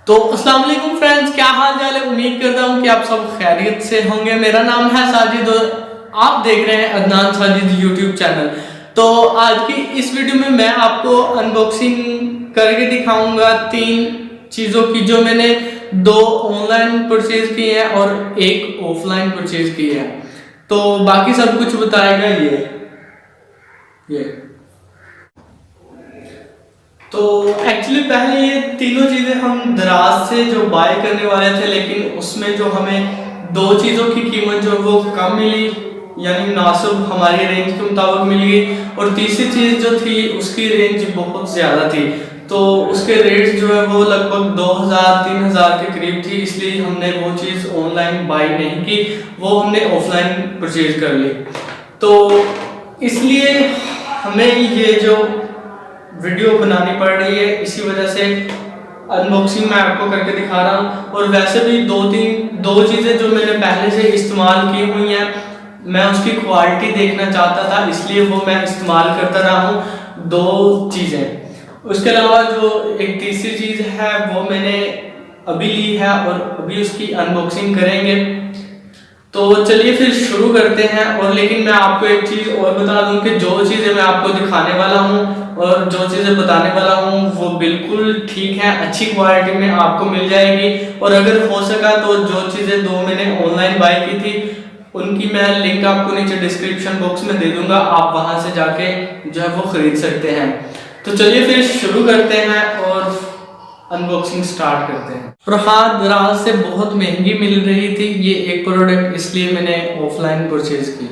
तो अस्सलाम वालेकुम फ्रेंड्स, क्या हाल चाल है। उम्मीद करता हूँ कि आप सब खैरियत से होंगे। मेरा नाम है साजिद और आप देख रहे हैं अदनान साजिद यूट्यूब चैनल। तो आज की इस वीडियो में मैं आपको अनबॉक्सिंग करके दिखाऊंगा 3 चीज़ों की जो मैंने 2 ऑनलाइन परचेज की है और एक ऑफलाइन परचेज की है। तो बाकी सब कुछ बताएगा ये तो एक्चुअली पहले ये तीनों चीज़ें हम दराज से जो बाय करने वाले थे, लेकिन उसमें जो हमें 2 चीज़ों की कीमत जो वो कम मिली, यानी मुनासिब हमारी रेंज के मुताबिक मिल गई, और तीसरी चीज़ जो थी उसकी रेंज बहुत ज़्यादा थी। तो उसके रेट जो है वो लगभग 2000-3000 के करीब थी, इसलिए हमने वो चीज़ ऑनलाइन बाय नहीं की, वो हमने ऑफलाइन परचेज कर ली। तो इसलिए हमें ये जो वीडियो बनानी पड़ रही है, इसी वजह से अनबॉक्सिंग मैं आपको करके दिखा रहा हूँ। और वैसे भी 2 चीज़ें जो मैंने पहले से इस्तेमाल की हुई हैं, मैं उसकी क्वालिटी देखना चाहता था, इसलिए वो मैं इस्तेमाल करता रहा हूँ 2 चीज़ें। उसके अलावा जो एक तीसरी चीज़ है वो मैंने अभी ली है और अभी उसकी अनबॉक्सिंग करेंगे। तो चलिए फिर शुरू करते हैं। और लेकिन मैं आपको एक चीज़ और बता दूं कि जो चीज़ें मैं आपको दिखाने वाला हूं और जो चीज़ें बताने वाला हूं वो बिल्कुल ठीक है, अच्छी क्वालिटी में आपको मिल जाएगी। और अगर हो सका तो जो चीज़ें 2 मैंने ऑनलाइन बाय की थी उनकी मैं लिंक आपको नीचे डिस्क्रिप्शन बॉक्स में दे दूंगा, आप वहां से जाके जो है वो खरीद सकते हैं। तो चलिए फिर शुरू करते हैं और अनबॉक्सिंग स्टार्ट करते हैं। और हाँ, दराज से बहुत महंगी मिल रही थी ये एक प्रोडक्ट, इसलिए मैंने ऑफलाइन परचेज की।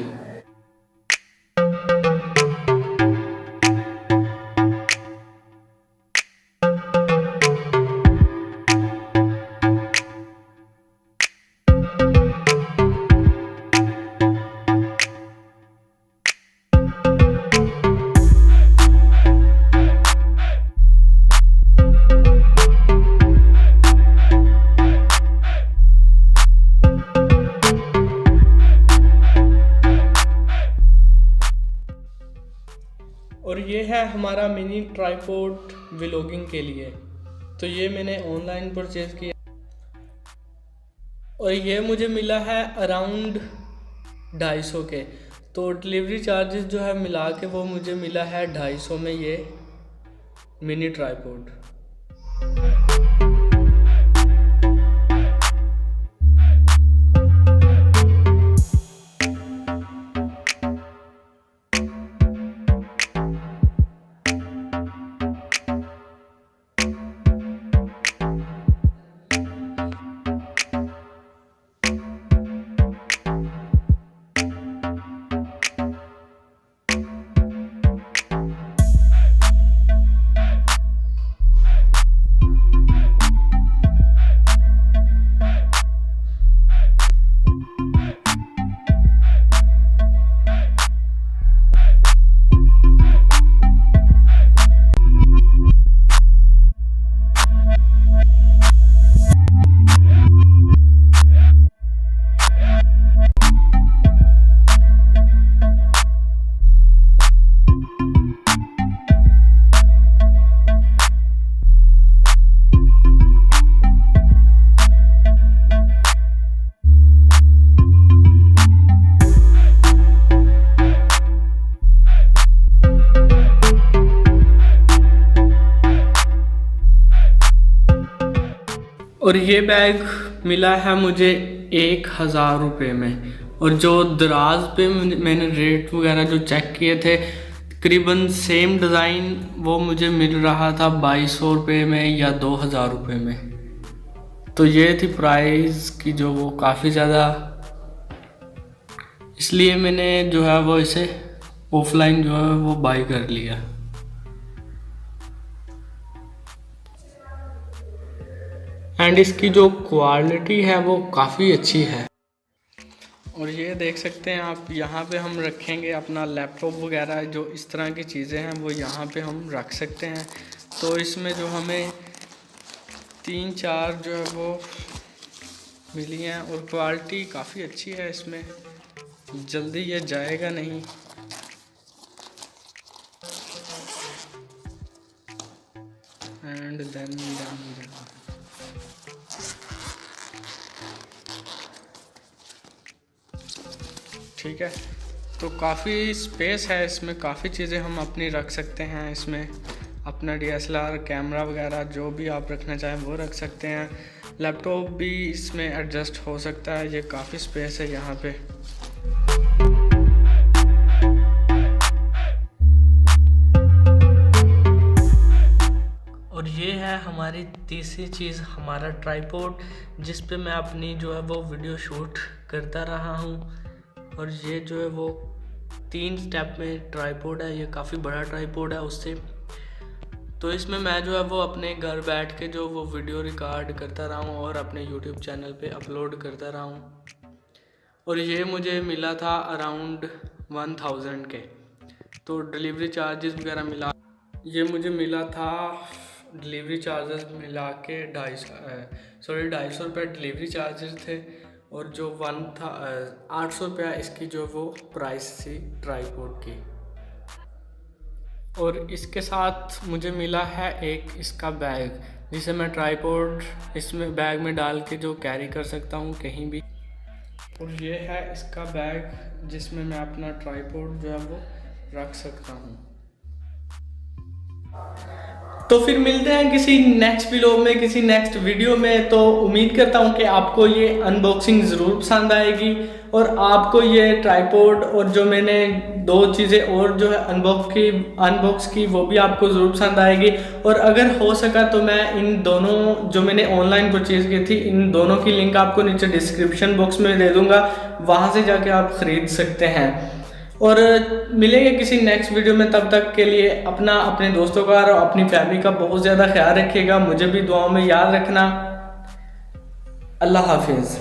और ये है हमारा मिनी ट्राइपॉड व्लॉगिंग के लिए। तो ये मैंने ऑनलाइन परचेज किया और ये मुझे मिला है अराउंड 250 के। तो डिलीवरी चार्जेस जो है मिला के वो मुझे मिला है 250 में ये मिनी ट्राइपॉड। और ये बैग मिला है मुझे 1000 रुपये में। और जो दराज पे मैंने रेट वगैरह जो चेक किए थे, तकरीबन सेम डिज़ाइन वो मुझे मिल रहा था 2200 रुपये में या 2000 रुपये में। तो ये थी प्राइस की जो वो काफ़ी ज़्यादा, इसलिए मैंने जो है वो इसे ऑफलाइन जो है वो बाई कर लिया। एंड इसकी जो क्वालिटी है वो काफ़ी अच्छी है। और ये देख सकते हैं आप, यहाँ पे हम रखेंगे अपना लैपटॉप वगैरह, जो इस तरह की चीज़ें हैं वो यहाँ पे हम रख सकते हैं। तो इसमें जो हमें 3-4 जो है वो मिली हैं और क्वालिटी काफ़ी अच्छी है इसमें, जल्दी ये जाएगा नहीं। एंड देन ठीक है। तो काफ़ी स्पेस है इसमें, काफ़ी चीज़ें हम अपनी रख सकते हैं इसमें। अपना DSLR कैमरा वगैरह जो भी आप रखना चाहें वो रख सकते हैं। लैपटॉप भी इसमें एडजस्ट हो सकता है, ये काफ़ी स्पेस है यहाँ पे। और ये है हमारी तीसरी चीज़, हमारा ट्राइपॉड, जिस पे मैं अपनी जो है वो वीडियो शूट करता रहा हूँ। और ये जो है वो 3 स्टेप में ट्राइपॉड है, ये काफ़ी बड़ा ट्राइपॉड है उससे। तो इसमें मैं जो है वो अपने घर बैठ के जो वो वीडियो रिकॉर्ड करता रहा हूँ और अपने YouTube चैनल पे अपलोड करता रहा हूँ। और ये मुझे मिला था अराउंड 1000 के। तो डिलीवरी चार्जेस वगैरह मिला, ये मुझे मिला था डिलीवरी चार्जेस मिला के 250 रुपये डिलीवरी चार्जेस थे। और जो 800 रुपया इसकी जो वो प्राइस थी ट्राइपॉड की। और इसके साथ मुझे मिला है एक इसका बैग, जिसे मैं ट्राइपॉड इसमें बैग में डाल के जो कैरी कर सकता हूँ कहीं भी। और ये है इसका बैग, जिसमें मैं अपना ट्राइपॉड जो है वो रख सकता हूँ। तो फिर मिलते हैं किसी नेक्स्ट व्लॉग में, किसी नेक्स्ट वीडियो में। तो उम्मीद करता हूँ कि आपको ये अनबॉक्सिंग ज़रूर पसंद आएगी और आपको ये ट्राइपॉड और जो मैंने 2 चीज़ें और जो है अनबॉक्स की वो भी आपको ज़रूर पसंद आएगी। और अगर हो सका तो मैं इन दोनों जो मैंने ऑनलाइन परचेज़ की थी, इन दोनों की लिंक आपको नीचे डिस्क्रिप्शन बॉक्स में दे दूँगा, वहाँ से जाके आप ख़रीद सकते हैं। और मिलेंगे किसी नेक्स्ट वीडियो में, तब तक के लिए अपने दोस्तों का और अपनी फैमिली का बहुत ज़्यादा ख्याल रखिएगा। मुझे भी दुआओं में याद रखना। अल्लाह हाफिज़।